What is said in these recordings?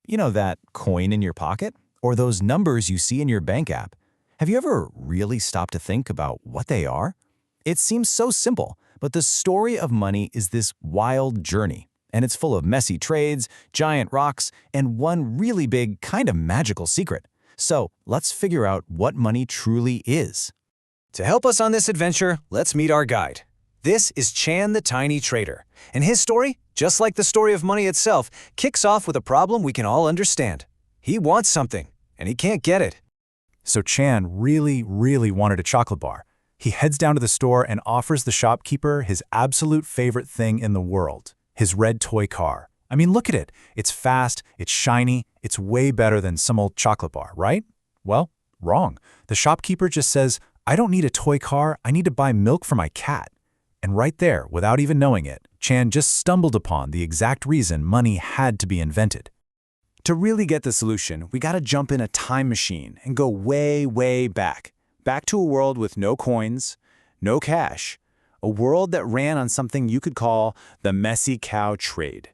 You know, that coin in your pocket? Or those numbers you see in your bank app? Have you ever really stopped to think about what they are? It seems so simple, but the story of money is this wild journey, and it's full of messy trades, giant rocks, and one really big, kind of magical secret. So let's figure out what money truly is. To help us on this adventure, let's meet our guide. This is Chan the Tiny Trader, and his story, just like the story of money itself, kicks off with a problem we can all understand. He wants something, and he can't get it. So Chan really wanted a chocolate bar. He heads down to the store and offers the shopkeeper his absolute favorite thing in the world, his red toy car. I mean, look at it. It's fast, it's shiny, it's way better than some old chocolate bar, right? Well, wrong. The shopkeeper just says, "I don't need a toy car, I need to buy milk for my cat." And right there, without even knowing it, Chan just stumbled upon the exact reason money had to be invented. To really get the solution, we gotta jump in a time machine and go way back. Back to a world with no coins, no cash. A world that ran on something you could call the messy cow trade.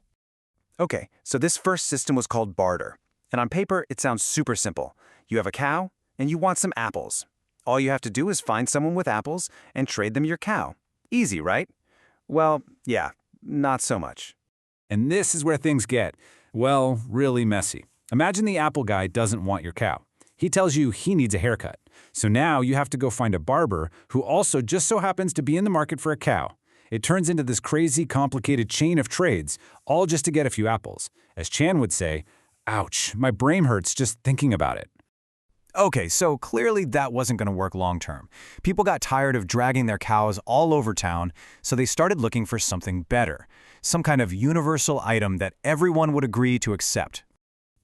Okay, so this first system was called barter. And on paper, it sounds super simple. You have a cow, and you want some apples. All you have to do is find someone with apples and trade them your cow. Easy, right? Well, yeah, not so much. And this is where things get, well, really messy. Imagine the apple guy doesn't want your cow. He tells you he needs a haircut. So now you have to go find a barber who also just so happens to be in the market for a cow. It turns into this crazy, complicated chain of trades, all just to get a few apples. As Chan would say, ouch, my brain hurts just thinking about it. Okay, so clearly that wasn't going to work long term. People got tired of dragging their cows all over town, so they started looking for something better, some kind of universal item that everyone would agree to accept.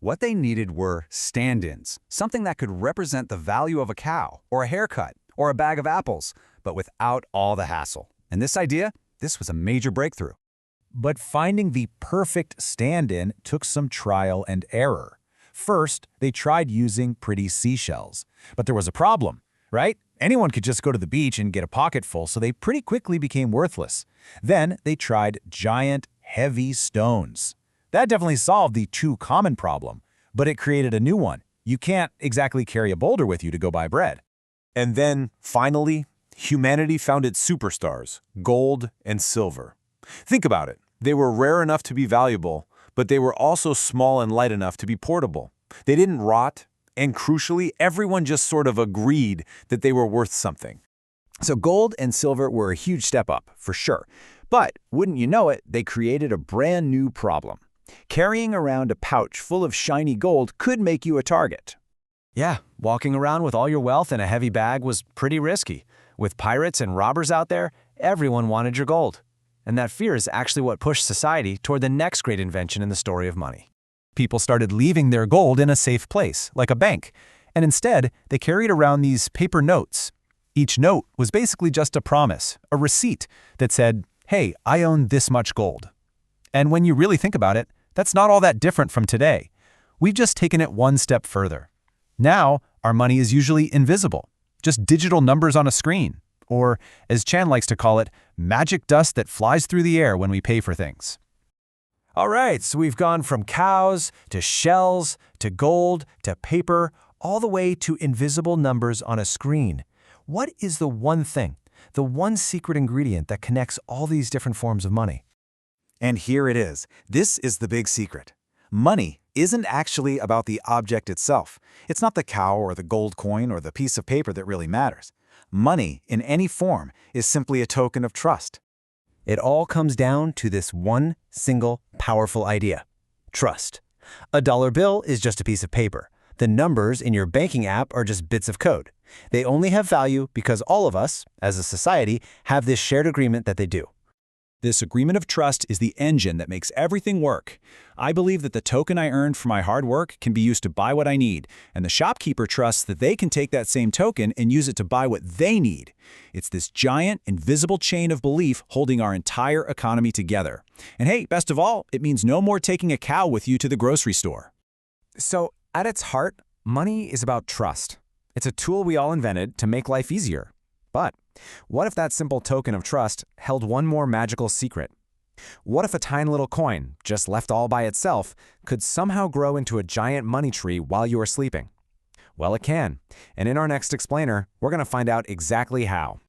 What they needed were stand-ins, something that could represent the value of a cow, or a haircut, or a bag of apples, but without all the hassle. And this was a major breakthrough. But finding the perfect stand-in took some trial and error. First, they tried using pretty seashells. But there was a problem, right? Anyone could just go to the beach and get a pocketful, so they pretty quickly became worthless. Then they tried giant, heavy stones. That definitely solved the too common problem, but it created a new one. You can't exactly carry a boulder with you to go buy bread. And then, finally, humanity found its superstars, gold and silver. Think about it. They were rare enough to be valuable, but they were also small and light enough to be portable. They didn't rot, and crucially, everyone just sort of agreed that they were worth something. So gold and silver were a huge step up, for sure. But, wouldn't you know it, they created a brand new problem. Carrying around a pouch full of shiny gold could make you a target. Yeah, walking around with all your wealth in a heavy bag was pretty risky. With pirates and robbers out there, everyone wanted your gold. And that fear is actually what pushed society toward the next great invention in the story of money. People started leaving their gold in a safe place, like a bank, and instead they carried around these paper notes. Each note was basically just a promise, a receipt that said, "Hey, I own this much gold." And when you really think about it, that's not all that different from today. We've just taken it one step further. Now, our money is usually invisible, just digital numbers on a screen, or, as Chan likes to call it, magic dust that flies through the air when we pay for things. All right, so we've gone from cows to shells to gold to paper, all the way to invisible numbers on a screen. What is the one thing, the one secret ingredient that connects all these different forms of money? And here it is. This is the big secret. Money isn't actually about the object itself. It's not the cow or the gold coin or the piece of paper that really matters. Money, in any form, is simply a token of trust. It all comes down to this one single powerful idea: trust. A dollar bill is just a piece of paper. The numbers in your banking app are just bits of code. They only have value because all of us, as a society, have this shared agreement that they do. This agreement of trust is the engine that makes everything work. I believe that the token I earned for my hard work can be used to buy what I need, and the shopkeeper trusts that they can take that same token and use it to buy what they need. It's this giant, invisible chain of belief holding our entire economy together. And hey, best of all, it means no more taking a cow with you to the grocery store. So, at its heart, money is about trust. It's a tool we all invented to make life easier. But what if that simple token of trust held one more magical secret? What if a tiny little coin, just left all by itself, could somehow grow into a giant money tree while you are sleeping? Well, it can. And in our next explainer, we're going to find out exactly how.